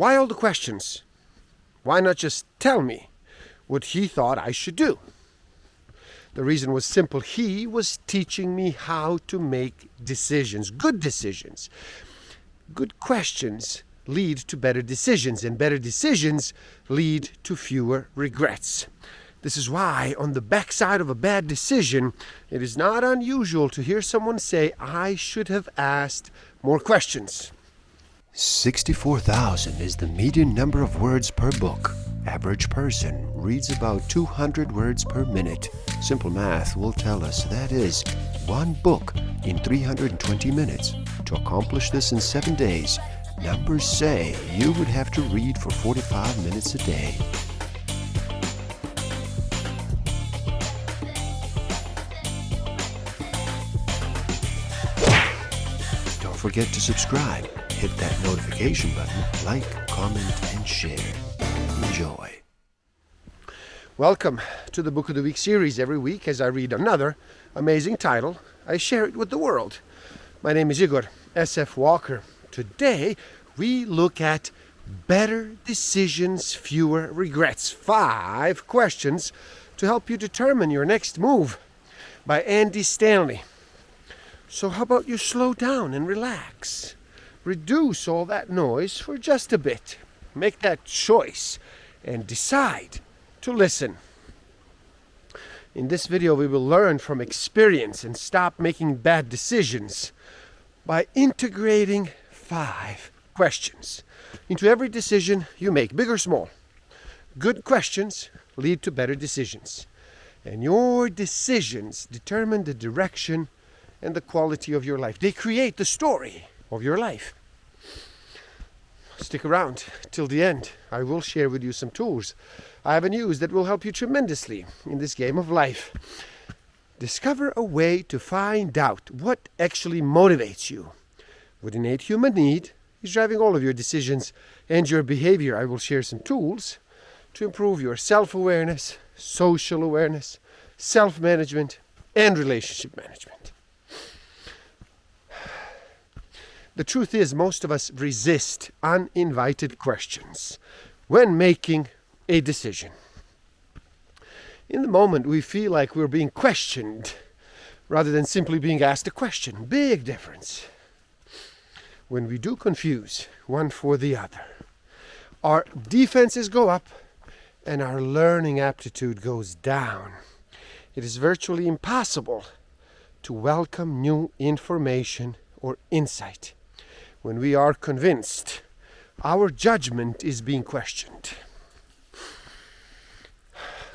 Why all the questions? Why not just tell me what he thought I should do? The reason was simple. He was teaching me how to make decisions, good decisions. Good questions lead to better decisions, and better decisions lead to fewer regrets. This is why on the backside of a bad decision, it is not unusual to hear someone say, I should have asked more questions. 64,000 is the median number of words per book. Average person reads about 200 words per minute. Simple math will tell us that is one book in 320 minutes. To accomplish this in 7 days, numbers say you would have to read for 45 minutes a day. Don't forget to subscribe. Hit that notification button, like, comment, and share. Enjoy. Welcome to the Book of the Week series. Every week as I read another amazing title, I share it with the world. My name is Igor S.F. Walker. Today we look at Better Decisions, Fewer Regrets. 5 questions to help you determine your next move by Andy Stanley. So how about you slow down and relax? Reduce all that noise for just a bit. Make that choice and decide to listen. In this video, we will learn from experience and stop making bad decisions by integrating 5 questions into every decision you make, big or small. Good questions lead to better decisions, and your decisions determine the direction and the quality of your life. They create the story of your life. Stick around till the end. I will share with you some tools I haven't used that will help you tremendously in this game of life. Discover a way to find out what actually motivates you. What innate human need is driving all of your decisions and your behavior. I will share some tools to improve your self-awareness, social awareness, self-management, and relationship management. The truth is, most of us resist uninvited questions when making a decision. In the moment, we feel like we're being questioned rather than simply being asked a question. Big difference. When we do confuse one for the other, our defenses go up and our learning aptitude goes down. It is virtually impossible to welcome new information or insight when we are convinced our judgment is being questioned.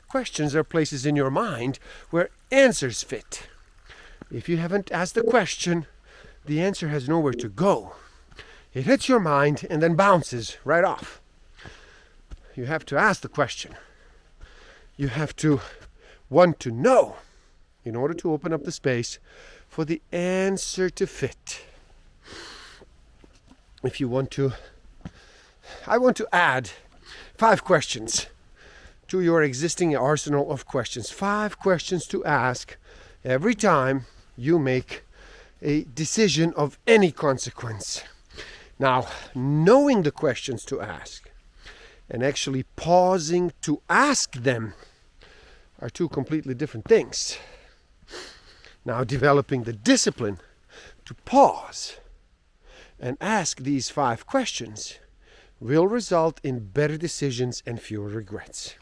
Questions are places in your mind where answers fit. If you haven't asked a question, the answer has nowhere to go. It hits your mind and then bounces right off. You have to ask the question. You have to want to know in order to open up the space for the answer to fit. If you want to, I want to add 5 questions to your existing arsenal of questions. 5 questions to ask every time you make a decision of any consequence. Now, knowing the questions to ask and actually pausing to ask them are 2 completely different things. Now, developing the discipline to pause and ask these 5 questions will result in better decisions and fewer regrets.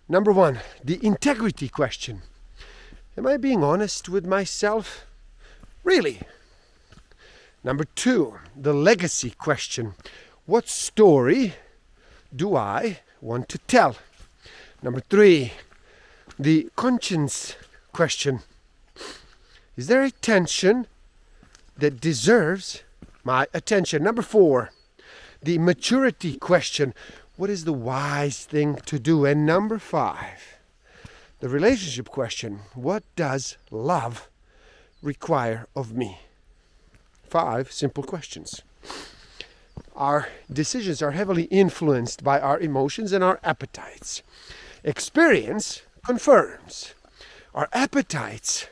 Number 1, the integrity question. Am I being honest with myself? Really? Number 2, the legacy question. What story do I want to tell? Number 3, the conscience question. Is there a tension that deserves my attention? Number 4, the maturity question. What is the wise thing to do? And number 5, the relationship question. What does love require of me? 5 simple questions. Our decisions are heavily influenced by our emotions and our appetites. Experience confirms our appetites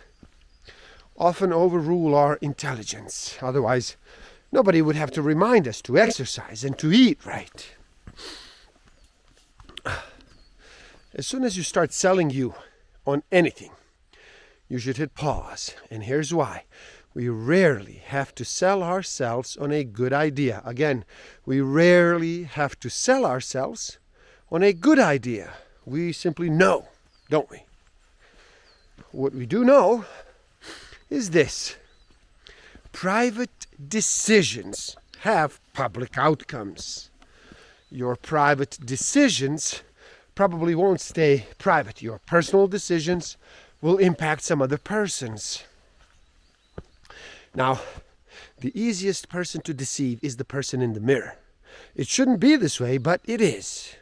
often overrule our intelligence. Otherwise, Nobody would have to remind us to exercise and to eat right. As soon as you start selling you on anything, you should hit pause. And here's why. We rarely have to sell ourselves on a good idea. Again, we rarely have to sell ourselves on a good idea. We simply know, don't we? What we do know is this. Private decisions have public outcomes. Your private decisions probably won't stay private. Your personal decisions will impact some other persons. Now, the easiest person to deceive is the person in the mirror. It shouldn't be this way, but it is.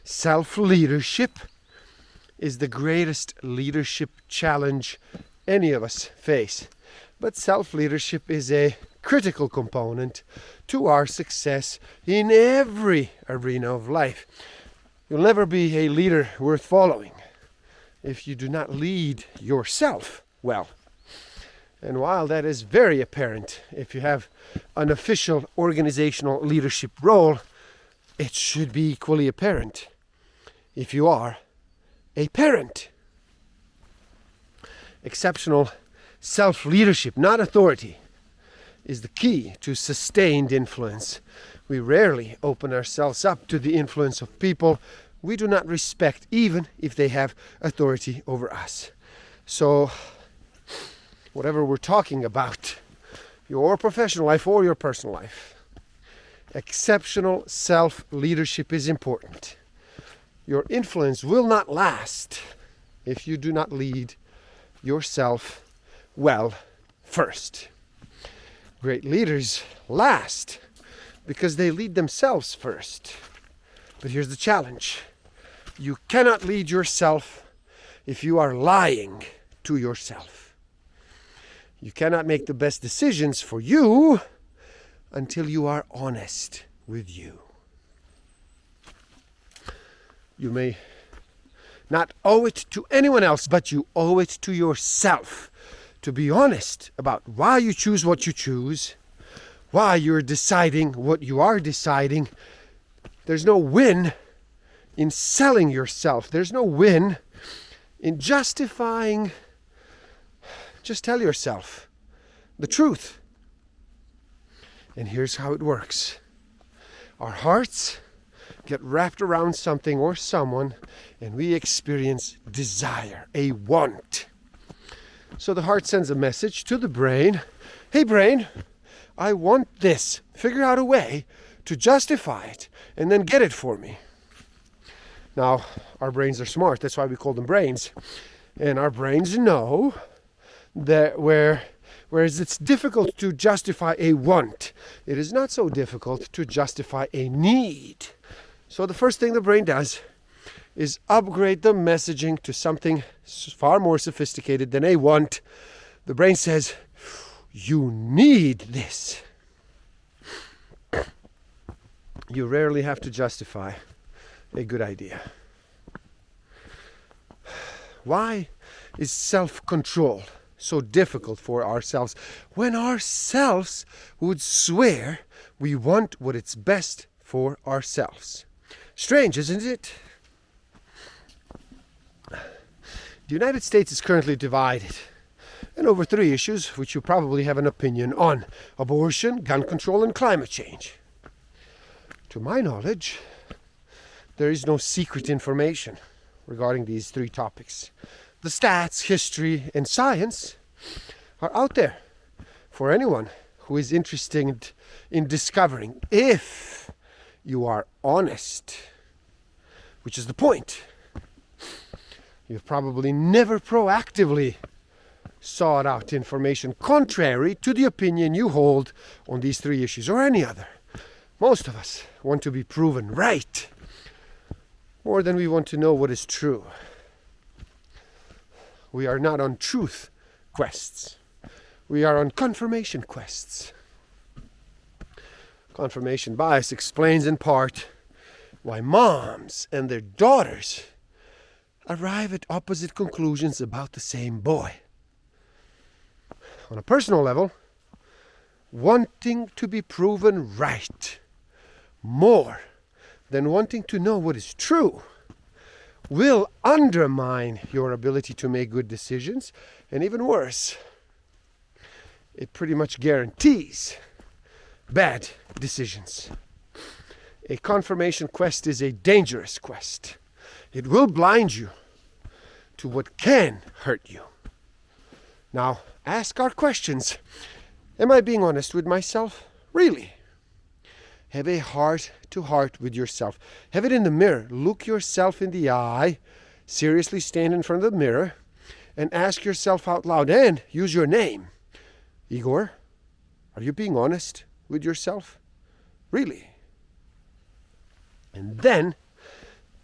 Self-leadership is the greatest leadership challenge any of us face. But self-leadership is a critical component to our success in every arena of life. You'll never be a leader worth following if you do not lead yourself well. And while that is very apparent, if you have an official organizational leadership role, it should be equally apparent if you are a parent. Exceptional self-leadership, not authority, is the key to sustained influence. We rarely open ourselves up to the influence of people we do not respect, even if they have authority over us. So, whatever we're talking about, your professional life or your personal life, exceptional self-leadership is important. Your influence will not last if you do not lead yourself well first. Great leaders last because they lead themselves first. But here's the challenge. You cannot lead yourself if you are lying to yourself. You cannot make the best decisions for you until you are honest with you. You may not owe it to anyone else, but you owe it to yourself to be honest about why you choose what you choose, why you're deciding what you are deciding. There's no win in selling yourself. There's no win in justifying. Just tell yourself the truth. And here's how it works. Our hearts get wrapped around something or someone, and we experience desire, a want. So the heart sends a message to the brain. Hey brain, I want this. Figure out a way to justify it and then get it for me. Now, our brains are smart. That's why we call them brains. And our brains know that whereas it's difficult to justify a want, it is not so difficult to justify a need. So the first thing the brain does is upgrade the messaging to something far more sophisticated than a want. The brain says, you need this. You rarely have to justify a good idea. Why is self-control so difficult for ourselves when ourselves would swear we want what is best for ourselves? Strange, isn't it? The United States is currently divided, and over 3 issues which you probably have an opinion on: abortion, gun control, and climate change. To my knowledge, there is no secret information regarding these 3 topics. The stats, history, and science are out there for anyone who is interested in discovering, if you are honest, which is the point. You've probably never proactively sought out information contrary to the opinion you hold on these 3 issues or any other. Most of us want to be proven right more than we want to know what is true. We are not on truth quests. We are on confirmation quests. Confirmation bias explains in part why moms and their daughters arrive at opposite conclusions about the same boy. On a personal level, wanting to be proven right more than wanting to know what is true will undermine your ability to make good decisions, and even worse, it pretty much guarantees bad decisions. A confirmation quest is a dangerous quest. It will blind you to what can hurt you. Now, ask our questions. Am I being honest with myself? Really? Have a heart-to-heart with yourself. Have it in the mirror. Look yourself in the eye. Seriously stand in front of the mirror and ask yourself out loud, and use your name. Igor, are you being honest with yourself? Really? And then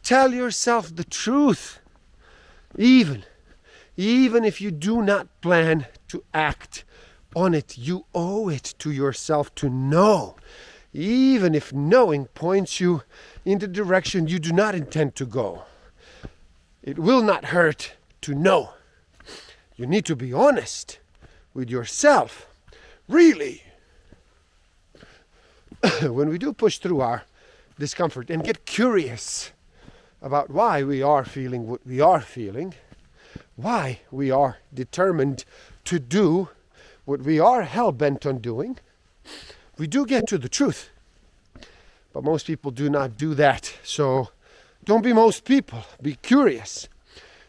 tell yourself the truth. Even if you do not plan to act on it, you owe it to yourself to know. Even if knowing points you in the direction you do not intend to go. It will not hurt to know. You need to be honest with yourself. Really. When we do push through our discomfort and get curious about why we are feeling what we are feeling, why we are determined to do what we are hell-bent on doing, we do get to the truth. But most people do not do that. So don't be most people. Be curious.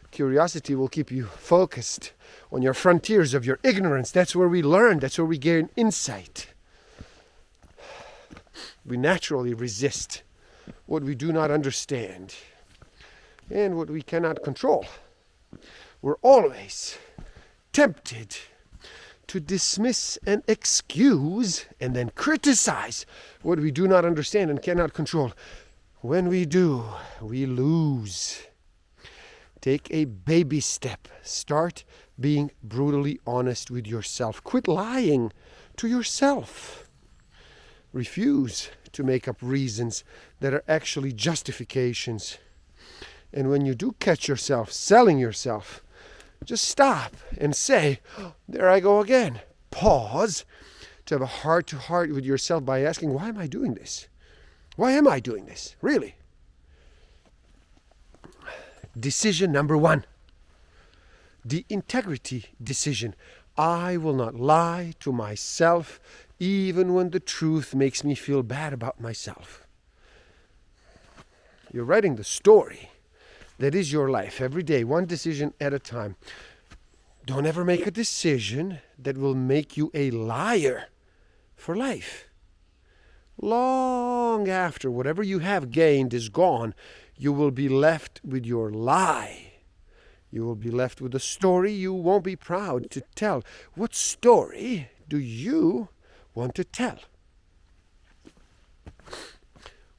Curiosity will keep you focused on your frontiers of your ignorance. That's where we learn. That's where we gain insight. We naturally resist what we do not understand and what we cannot control. We're always tempted to dismiss and excuse and then criticize what we do not understand and cannot control. When we do, we lose. Take a baby step. Start being brutally honest with yourself. Quit lying to yourself. Refuse to make up reasons that are actually justifications. And when you do catch yourself selling yourself, just stop and say, there I go again. Pause to have a heart-to-heart with yourself by asking, why am I doing this? Why am I doing this? Really? Decision number 1. The integrity decision. I will not lie to myself even when the truth makes me feel bad about myself. You're writing the story that is your life every day, one decision at a time. Don't ever make a decision that will make you a liar for life. Long after whatever you have gained is gone, you will be left with your lie. You will be left with a story you won't be proud to tell. What story do you want to tell?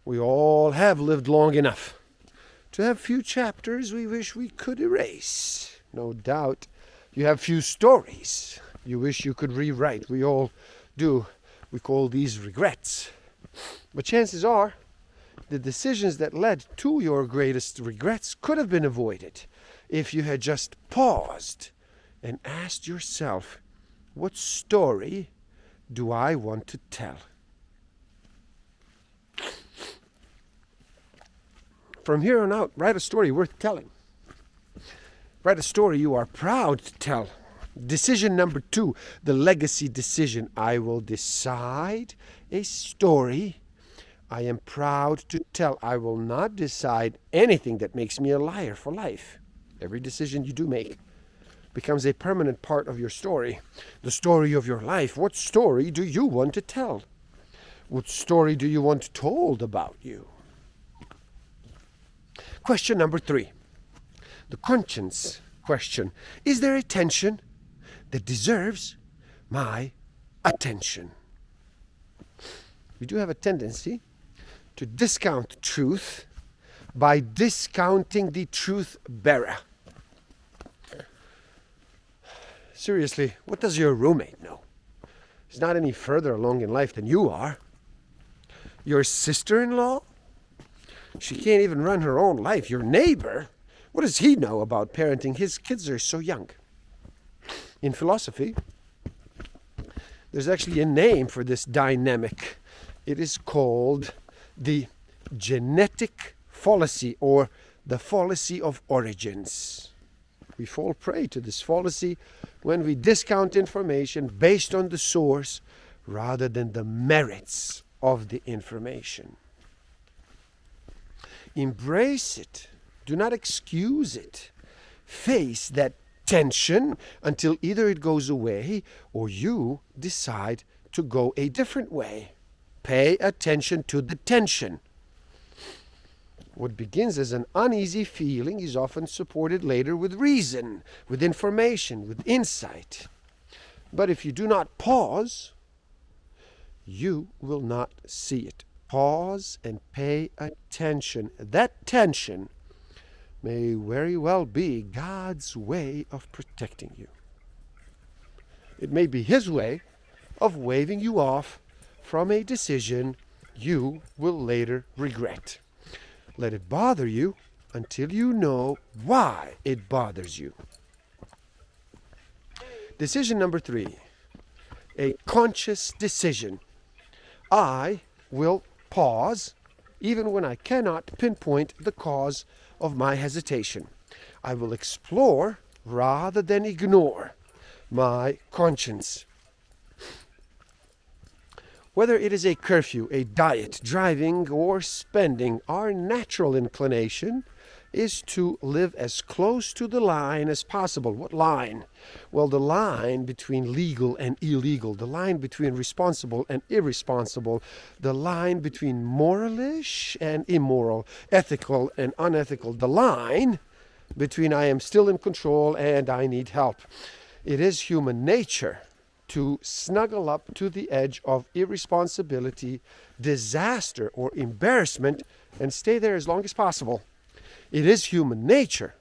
We all have lived long enough to have few chapters we wish we could erase. No doubt you have few stories you wish you could rewrite. We all do. We call these regrets. But chances are the decisions that led to your greatest regrets could have been avoided if you had just paused and asked yourself, what story do I want to tell? From here on out, write a story worth telling. Write a story you are proud to tell. Decision number 2, the legacy decision. I will decide a story I am proud to tell. I will not decide anything that makes me a liar for life. Every decision you do make becomes a permanent part of your story, the story of your life. What story do you want to tell? What story do you want told about you? Question number 3, the conscience question. Is there a tension that deserves my attention? We do have a tendency to discount truth by discounting the truth bearer. Seriously, what does your roommate know? He's not any further along in life than you are. Your sister-in-law? She can't even run her own life. Your neighbor? What does he know about parenting? His kids are so young. In philosophy, There's actually a name for this dynamic. It is called the genetic fallacy, or the fallacy of origins. We fall prey to this fallacy when we discount information based on the source rather than the merits of the information. Embrace it. Do not excuse it. Face that tension until either it goes away or you decide to go a different way. Pay attention to the tension. What begins as an uneasy feeling is often supported later with reason, with information, with insight. But if you do not pause, you will not see it. Pause and pay attention. That tension may very well be God's way of protecting you. It may be His way of waving you off from a decision you will later regret. Let it bother you until you know why it bothers you. Decision number 3, a conscious decision. I will pause even when I cannot pinpoint the cause of my hesitation. I will explore rather than ignore my conscience. Whether it is a curfew, a diet, driving, or spending, our natural inclination is to live as close to the line as possible. What line? Well, the line between legal and illegal, the line between responsible and irresponsible, the line between moralish and immoral, ethical and unethical, the line between I am still in control and I need help. It is human nature to snuggle up to the edge of irresponsibility, disaster, or embarrassment and stay there as long as possible. It is human nature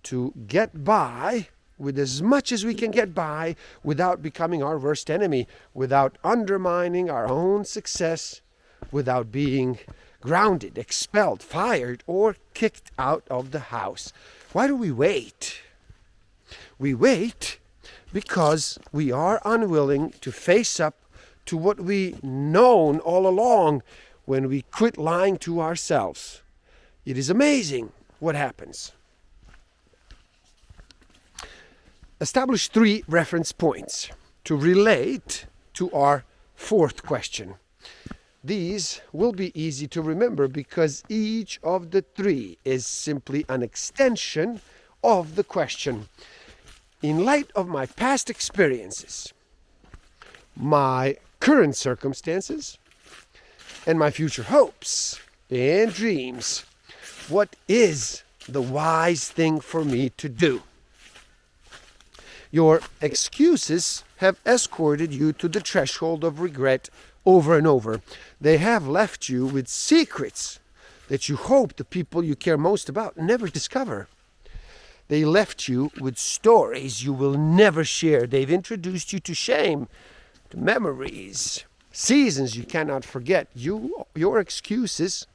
to get by with as much as we can get by without becoming our worst enemy, without undermining our own success, without being grounded, expelled, fired, or kicked out of the house. Why do we wait? We wait because we are unwilling to face up to what we known all along when we quit lying to ourselves. It is amazing what happens. Establish 3 reference points to relate to our 4th question. These will be easy to remember because each of the 3 is simply an extension of the question. In light of my past experiences, my current circumstances, and my future hopes and dreams, what is the wise thing for me to do? Your excuses have escorted you to the threshold of regret over and over. They have left you with secrets that you hope the people you care most about never discover. They left you with stories you will never share. They've introduced you to shame, to memories, seasons you cannot forget. Your excuses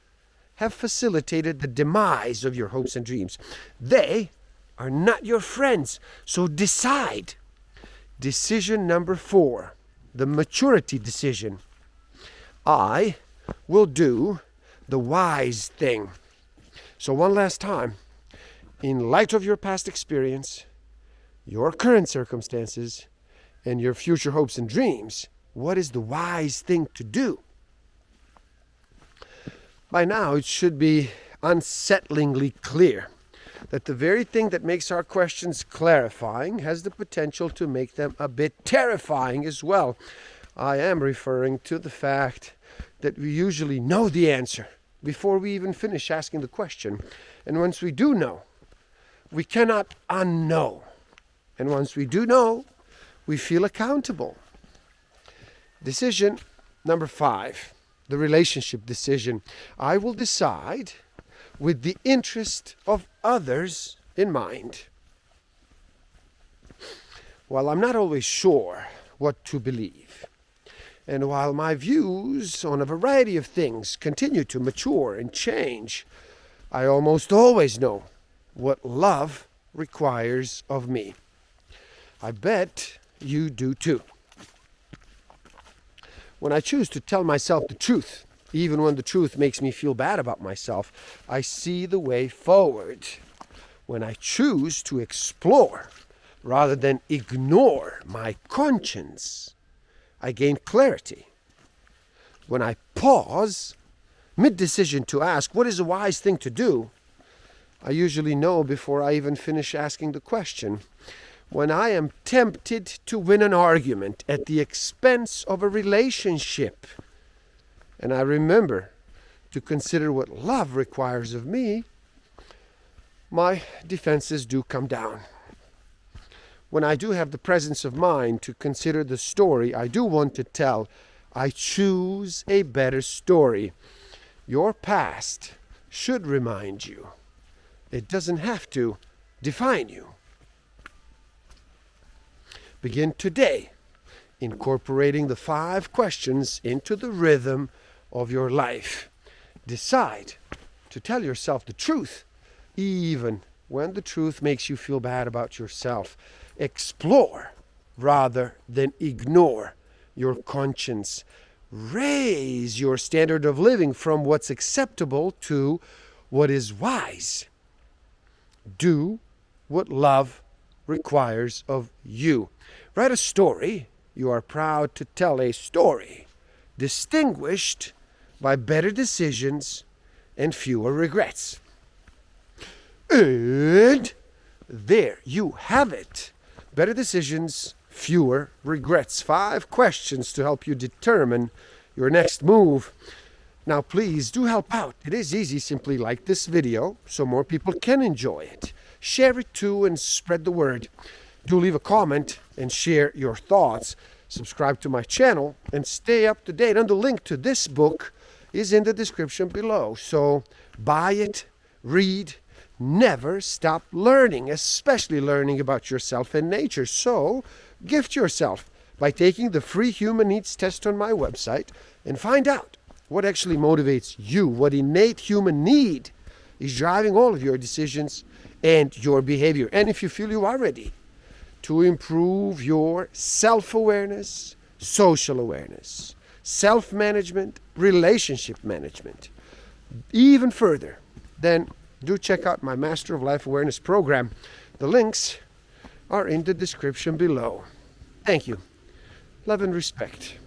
have facilitated the demise of your hopes and dreams. They are not your friends, so decide. Decision number 4, the maturity decision. I will do the wise thing. So one last time. In light of your past experience, your current circumstances, and your future hopes and dreams, what is the wise thing to do? By now, it should be unsettlingly clear that the very thing that makes our questions clarifying has the potential to make them a bit terrifying as well. I am referring to the fact that we usually know the answer before we even finish asking the question. And once we do know, we cannot unknow. And once we do know, we feel accountable. Decision number 5, the relationship decision. I will decide with the interest of others in mind. While I'm not always sure what to believe, and while my views on a variety of things continue to mature and change, I almost always know what love requires of me. I bet you do too. When I choose to tell myself the truth, even when the truth makes me feel bad about myself, I see the way forward. When I choose to explore rather than ignore my conscience, I gain clarity. When I pause mid-decision to ask what is a wise thing to do, I usually know before I even finish asking the question. When I am tempted to win an argument at the expense of a relationship, and I remember to consider what love requires of me, my defenses do come down. When I do have the presence of mind to consider the story I do want to tell, I choose a better story. Your past should remind you. It doesn't have to define you. Begin today incorporating the 5 questions into the rhythm of your life. Decide to tell yourself the truth, even when the truth makes you feel bad about yourself. Explore rather than ignore your conscience. Raise your standard of living from what's acceptable to what is wise. Do what love requires of you. Write a story. You are proud to tell a story, distinguished by better decisions and fewer regrets. And there you have it. Better decisions, fewer regrets. 5 questions to help you determine your next move. Now please do help out. It is easy. Simply like this video so more people can enjoy it. Share it too and spread the word. Do leave a comment and share your thoughts. Subscribe to my channel and stay up to date. And the link to this book is in the description below. So buy it, read, never stop learning, especially learning about yourself and nature. So gift yourself by taking the free human needs test on my website and find out what actually motivates you, what innate human need is driving all of your decisions and your behavior. And if you feel you are ready to improve your self-awareness, social awareness, self-management, relationship management, even further, then do check out my Master of Life Awareness program. The links are in the description below. Thank you. Love and respect.